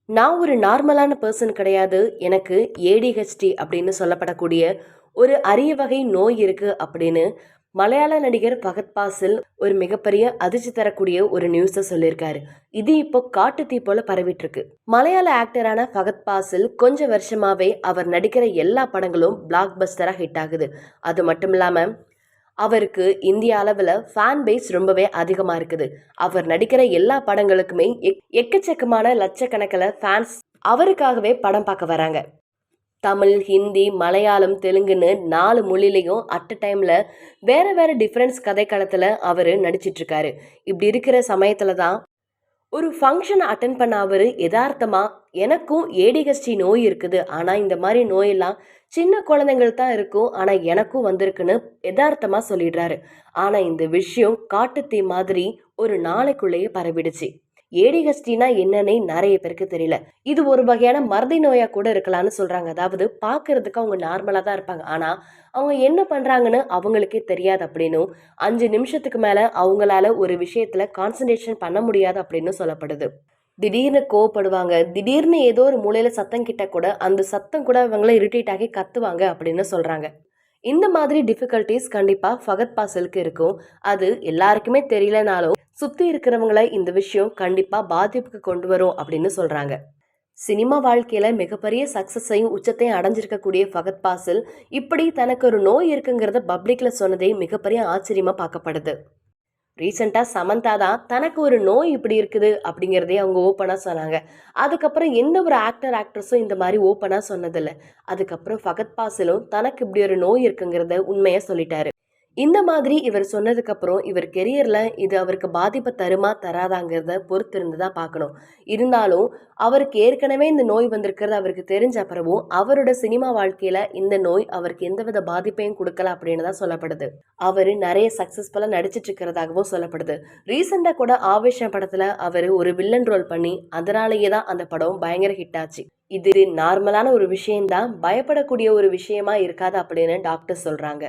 நான் ஒரு நார்மலான பர்சன் கிடையாது. எனக்கு ஏடிஹெச்டி அப்படின்னு சொல்லப்படக்கூடிய ஒரு அரிய வகை நோய் இருக்கு அப்படின்னு மலையாள நடிகர் ஃபகத் பாசில் ஒரு மிகப்பெரிய அதிர்ச்சி தரக்கூடிய ஒரு நியூஸை சொல்லியிருக்காரு. இது இப்போ காட்டுத்தீ போல பரவிட்டு இருக்கு. மலையாள ஆக்டரான ஃபகத் பாசில் கொஞ்ச வருஷமாவே அவர் நடிக்கிற எல்லா படங்களும் பிளாக் பஸ்டரா ஹிட் ஆகுது. அது மட்டும் இல்லாம அவருக்கு இந்திய அளவுல ஃபேன் பேஸ் ரொம்பவே அதிகமா இருக்குது. அவர் நடிக்கிற எல்லா படங்களுக்குமே எக்கச்சக்கமான லட்சக்கணக்கில் ஃபேன்ஸ் அவருக்காகவே படம் பார்க்க வராங்க. தமிழ், ஹிந்தி, மலையாளம், தெலுங்குன்னு 4 மொழிலையும் அட் அ டைம்ல வேற வேற டிஃபரன்ஸ் கதைக்களத்துல அவரு நடிச்சிட்டு இருக்காரு. இப்படி இருக்கிற சமயத்துல தான் ஒரு ஃபங்க்ஷன் அட்டன் பண்ண அவரு எதார்த்தமா எனக்கும் ஏடிஹெச்டி நோய் இருக்குது, ஆனா இந்த மாதிரி நோயெல்லாம் சின்ன குழந்தைங்களுக்கு தான் இருக்கும், ஆனா எனக்கும் வந்திருக்குன்னு எதார்த்தமா சொல்லிடுறாரு. ஆனா இந்த விஷயம் காட்டுத்தீ மாதிரி ஒரு நாளைக்குள்ளேயே பரவிடுச்சு. ஏடிஹெச்டினா என்னன்னே நிறைய பேருக்கு தெரியல. இது ஒரு வகையான மறதி நோயா கூட இருக்கலாம்னு சொல்றாங்க. அதாவது பாக்குறதுக்கு அவங்க நார்மலா தான் இருப்பாங்க, ஆனா அவங்க என்ன பண்றாங்கன்னு அவங்களுக்கே தெரியாது அப்படின்னும், 5 நிமிஷத்துக்கு மேல அவங்களால ஒரு விஷயத்துல கான்சன்ட்ரேஷன் பண்ண முடியாது அப்படின்னு சொல்லப்படுது. திடீர்னு கோவப்படுவாங்க, திடீர்னு ஏதோ ஒரு மூலையில சத்தம் கிட்ட கூட அந்த சத்தம் கூட அவங்கள இரிட்டேட் ஆகி கத்துவாங்க அப்படின்னு சொல்றாங்க. இந்த மாதிரி டிஃபிகல்டிஸ் கண்டிப்பா ஃபகத் பாசிலுக்கு இருக்கும். அது எல்லாருக்குமே தெரியலனாலும் சுத்தி இருக்கிறவங்கள இந்த விஷயம் கண்டிப்பா பாதிப்புக்கு கொண்டு வரும் அப்படின்னு சொல்றாங்க. சினிமா வாழ்க்கையில மிகப்பெரிய சக்சஸையும் உச்சத்தையும் அடைஞ்சிருக்கக்கூடிய ஃபகத் பாசில் இப்படி தனக்கு ஒரு நோய் இருக்குங்கிறத பப்ளிக்ல சொன்னதே மிகப்பெரிய ஆச்சரியமா பார்க்கப்படுது. ரீசெண்டா சமந்தா தான் தனக்கு ஒரு நோய் இப்படி இருக்குது அப்படிங்கிறதே அவங்க ஓப்பனா சொன்னாங்க. அதுக்கப்புறம் எந்த ஒரு ஆக்ட்ரஸும் இந்த மாதிரி ஓப்பனா சொன்னதில்ல. அதுக்கப்புறம் ஃபகத் பாசிலும் தனக்கு இப்படி ஒரு நோய் இருக்குங்கிறத உண்மையா சொல்லிட்டாரு. இந்த மாதிரி இவர் சொன்னதுக்கு அப்புறம் இவர் கெரியர்ல இது அவருக்கு பாதிப்பை தருமா தராதாங்கிறத பொறுத்து இருந்து தான் பார்க்கணும். இருந்தாலும் அவருக்கு ஏற்கனவே இந்த நோய் வந்திருக்கிறது அவருக்கு தெரிஞ்ச அப்புறமும் அவரோட சினிமா வாழ்க்கையில இந்த நோய் அவருக்கு எந்தவித பாதிப்பையும் கொடுக்கல அப்படின்னு தான் சொல்லப்படுது. அவரு நிறைய சக்சஸ்ஃபுல்லா நடிச்சிட்டு இருக்கிறதாகவும் சொல்லப்படுது. ரீசெண்டா கூட ஆவேஷம் படத்துல அவரு ஒரு வில்லன் ரோல் பண்ணி அதனாலேயே தான் அந்த படம் பயங்கர ஹிட் ஆச்சு. இது நார்மலான ஒரு விஷயம்தான், பயப்படக்கூடிய ஒரு விஷயமா இருக்காது அப்படின்னு டாக்டர் சொல்றாங்க.